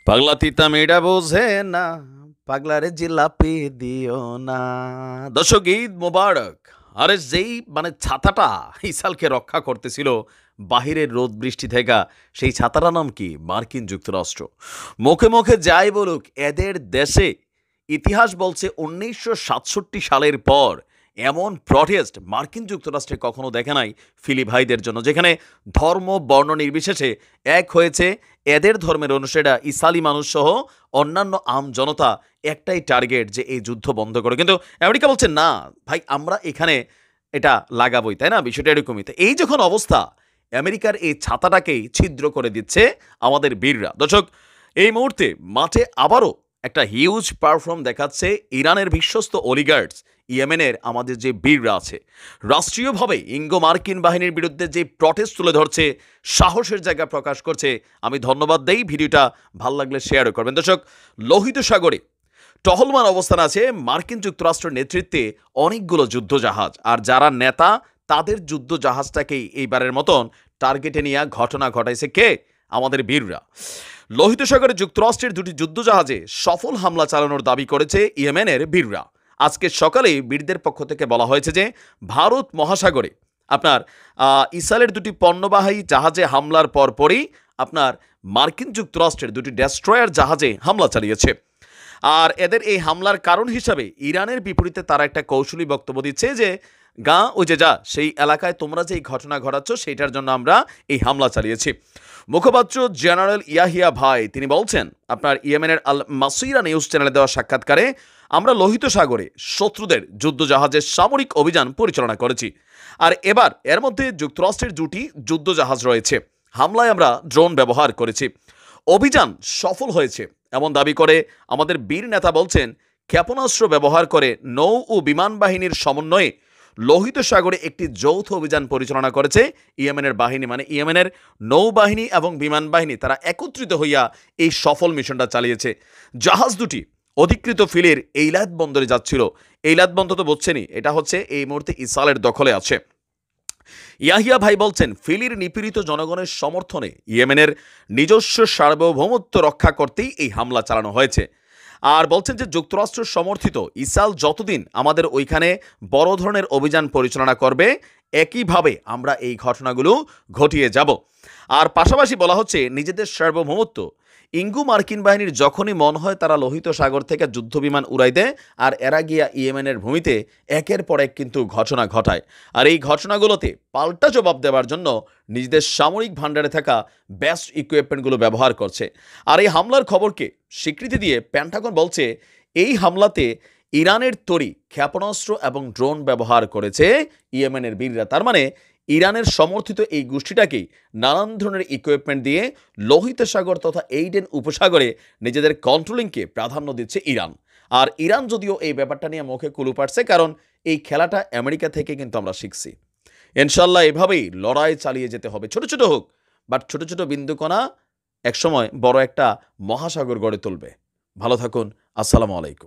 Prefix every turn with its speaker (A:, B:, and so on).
A: পাগলা তিতা মেয়েটা বোঝে না, পাগলারে জিলাপি দিও না। দর্শক, ঈদ মোবারক। আরে যেই ছাতাটা ইসালকে রক্ষা করতেছিল বাহিরের রোদ বৃষ্টি থেকে, সেই ছাতাটার নাম কি? মার্কিন যুক্তরাষ্ট্র। মুখে মুখে যাই বলুক, এদের দেশে ইতিহাস বলছে 1967 সালের পর এমন প্রটেস্ট মার্কিন যুক্তরাষ্ট্রে কখনো দেখে নাই ফিলি ভাইদের জন্য, যেখানে ধর্ম বর্ণ নির্বিশেষে এক হয়েছে এদের ধর্মের অনুসারীরা, ইসালি মানুষ সহ অন্যান্য আম জনতা। একটাই টার্গেট, যে এই যুদ্ধ বন্ধ করে। কিন্তু আমেরিকা বলছে না ভাই, আমরা এখানে এটা লাগাবই, তাই না? বিষয়টা এরকমই। তো এই যখন অবস্থা, আমেরিকার এই ছাতাটাকেই ছিদ্র করে দিচ্ছে আমাদের বীররা। দর্শক, এই মুহূর্তে মাঠে আবারও একটা হিউজ পারফর্ম দেখাচ্ছে ইরানের বিশ্বস্ত অলিগার্ডস, ইয়েমেনের আমাদের যে বীররা আছে। রাষ্ট্রীয়ভাবে ইঙ্গো মার্কিন বাহিনীর বিরুদ্ধে যে প্রটেস্ট তুলে ধরছে, সাহসের জায়গা প্রকাশ করছে। আমি ধন্যবাদ দেই। ভিডিওটা ভাল লাগলে শেয়ারও করবেন। দর্শক, লোহিত সাগরে টহলমান অবস্থান আছে মার্কিন যুক্তরাষ্ট্রের নেতৃত্বে অনেকগুলো যুদ্ধজাহাজ, আর যারা নেতা তাদের যুদ্ধ জাহাজটাকেই এইবারের মতন টার্গেটে নিয়ে ঘটনা ঘটাইছে কে? আমাদের বীররা। লোহিত সাগরে যুক্তরাষ্ট্রের দুটি যুদ্ধজাহাজে সফল হামলা চালানোর দাবি করেছে ইয়েমেনের বীররা। আজকে সকালে বীরদের পক্ষ থেকে বলা হয়েছে যে ভারত মহাসাগরে আপনার ইসরায়েলের দুটি পণ্যবাহী জাহাজে হামলার পরপরই আপনার মার্কিন যুক্তরাষ্ট্রের দুটি ডেস্ট্রয়ার জাহাজে হামলা চালিয়েছে। আর এদের এই হামলার কারণ হিসাবে ইরানের বিপরীতে তারা একটা কৌশলী বক্তব্য দিচ্ছে যে ওই যে সেই এলাকায় তোমরা যে এই ঘটনা ঘটাচ্ছ, সেইটার জন্য আমরা এই হামলা চালিয়েছি। মুখপাত্র জেনারেল ইয়াহিয়া ভাই তিনি বলছেন, আপনার ইয়েমেনের আল মাসিরা নিউজ চ্যানেলে দেওয়া সাক্ষাৎকারে, আমরা লোহিত সাগরে শত্রুদের যুদ্ধজাহাজের সামরিক অভিযান পরিচালনা করেছি। আর এবার এর মধ্যে যুক্তরাষ্ট্রের দুটি যুদ্ধজাহাজ রয়েছে। হামলায় আমরা ড্রোন ব্যবহার করেছি। অভিযান সফল হয়েছে এমন দাবি করে আমাদের বীর নেতা বলছেন, ক্ষেপণাস্ত্র ব্যবহার করে নৌ ও বিমান বাহিনীর সমন্বয়ে লোহিত সাগরে একটি যৌথ অভিযান পরিচালনা করেছে ইয়েমেনের বাহিনী। ইয়েমেনের নৌবাহিনী এবং বিমান বাহিনী তারা একত্রিত হইয়া এই সফল মিশনটা চালিয়েছে। জাহাজ দুটি অধিকৃত ফিলির এইলাদ বন্দরে যাচ্ছিল। এইলাদ বন্দর তো বুঝছেনই, এটা হচ্ছে এই মুহূর্তে ইসরায়েলের দখলে আছে। ইয়াহিয়া ভাই বলছেন, ফিলির নিপীড়িত জনগণের সমর্থনে ইয়েমেনের নিজস্ব সার্বভৌমত্ব রক্ষা করতেই এই হামলা চালানো হয়েছে। আর বলছেন যে যুক্তরাষ্ট্র সমর্থিত ইসরায়েল যতদিন আমাদের ওইখানে বড় ধরনের অভিযান পরিচালনা করবে, একইভাবে আমরা এই ঘটনাগুলো ঘটিয়ে যাব। আর পাশাপাশি বলা হচ্ছে, নিজেদের সার্বভৌমত্ব ইঙ্গু মার্কিন বাহিনীর যখনই মন হয় তারা লোহিত সাগর থেকে যুদ্ধবিমান উড়াই দেয়, আর এরা গিয়া ইয়েমেনের ভূমিতে একের পর এক কিন্তু ঘটনা ঘটায়। আর এই ঘটনাগুলোতে পাল্টা জবাব দেওয়ার জন্য নিজেদের সামরিক ভাণ্ডারে থাকা বেস্ট ইকুইপমেন্টগুলো ব্যবহার করছে। আর এই হামলার খবরকে স্বীকৃতি দিয়ে পেন্টাগন বলছে, এই হামলাতে ইরানের তৈরি ক্ষেপণাস্ত্র এবং ড্রোন ব্যবহার করেছে ইয়েমেনের বীররা। তার মানে ইরানের সমর্থিত এই গোষ্ঠীটাকেই নানান ধরনের ইকুইপমেন্ট দিয়ে লোহিত সাগর তথা এইডেন উপসাগরে নিজেদের কন্ট্রোলিংকে প্রাধান্য দিচ্ছে ইরান। আর ইরান যদিও এই ব্যাপারটা নিয়ে মুখে কুলু পাচ্ছে, কারণ এই খেলাটা আমেরিকা থেকে কিন্তু আমরা শিখছি। ইনশাল্লাহ এভাবেই লড়াই চালিয়ে যেতে হবে, ছোট ছোট হোক, বাট ছোট ছোট বিন্দুকণা একসময় বড় একটা মহাসাগর গড়ে তুলবে। ভালো থাকুন। আসসালামু আলাইকুম।